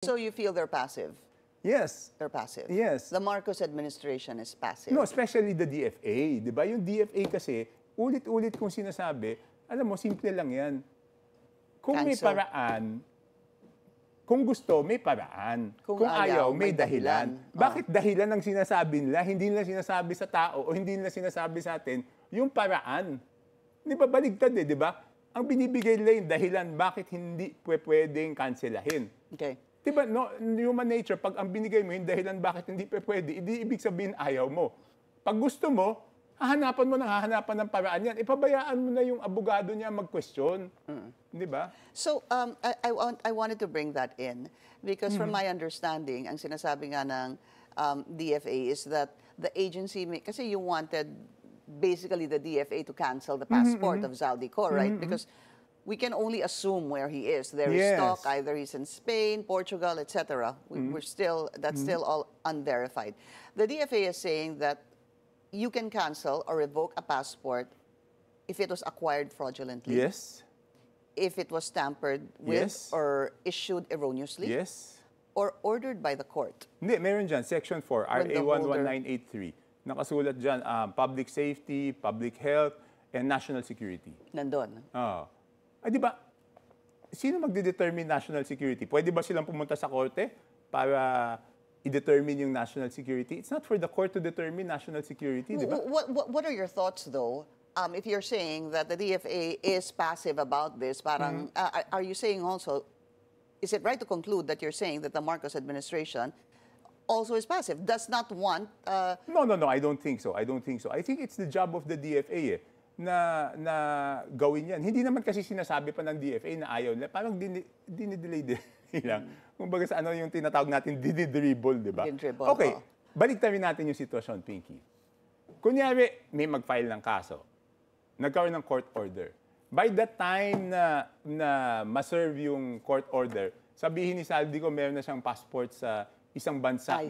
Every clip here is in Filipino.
So you feel they're passive? Yes. They're passive? Yes. The Marcos administration is passive? No, especially the DFA. Di ba? Yung DFA kasi, ulit-ulit kong sinasabi, alam mo, simple lang yan. Kung may Cancel. paraan, kung gusto, may paraan. Kung Kung ayaw, ayaw, may may dahilan. dahilan. Bakit dahilan ang sinasabi nila? Hindi nila sinasabi sa tao o hindi nila sinasabi sa atin yung paraan. Di ba? Baligtad di ba? Ang binibigay nila yung dahilan, bakit hindi pwedeng kanselahin. Okay. Diba, no, human nature, pag ang binigay mo yung dahilan bakit hindi pwede, hindi ibig sabihin ayaw mo. Pag gusto mo, hahanapan ng paraan yan. Ipabayaan mo na yung abogado niya mag-question. Di ba? So, I wanted to bring that in because from my understanding, ang sinasabi nga ng DFA is that the agency, kasi you wanted basically the DFA to cancel the passport of Zaldico, right? Because we can only assume where he is. There is talk, either he's in Spain, Portugal, etc. We're still, that's still all unverified. The DFA is saying that you can cancel or revoke a passport if it was acquired fraudulently. Yes. If it was tampered with Yes. or issued erroneously. Yes. Or ordered by the court. Hindi, meron dyan, Section 4, When the RA holder- 11983. Nakasulat dyan, public safety, public health, and national security. Nandun. Di ba, sino magde-determine national security? Pwede ba silang pumunta sa korte para i-determine yung national security? It's not for the court to determine national security, di ba? What are your thoughts, though, if you're saying that the DFA is passive about this? Parang, are you saying also, is it right to conclude that you're saying that the Marcos administration also is passive, does not want... No, I don't think so. I think it's the job of the DFA na gawin yan. Hindi naman kasi sinasabi pa ng DFA na ayaw nila. Parang dinidelay lang. Kumbaga sa ano yung tinatawag natin, dinidribble, di ba? Dinidribble, Okay, baliktarin natin yung sitwasyon, Pinky. Kunyari, may mag-file ng kaso. Nagkaroon ng court order. By the time na ma-serve yung court order, sabihin ni Zaldico meron na siyang passport sa isang bansa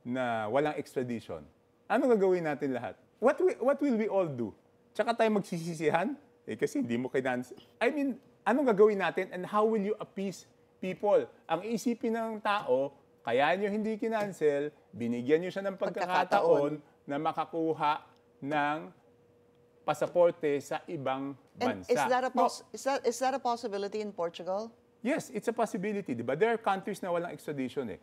na walang extradition. Ano gagawin natin lahat? What will we all do? Tsaka tayo magsisisihan? Kasi hindi mo kailangan... I mean, anong gagawin natin and how will you appease people? Ang isipin ng tao, kaya nyo hindi kinancel, binigyan nyo siya ng pagkakataon na makakuha ng pasaporte sa ibang And bansa. is that a possibility in Portugal? Yes, it's a possibility, di ba? There are countries na walang extradition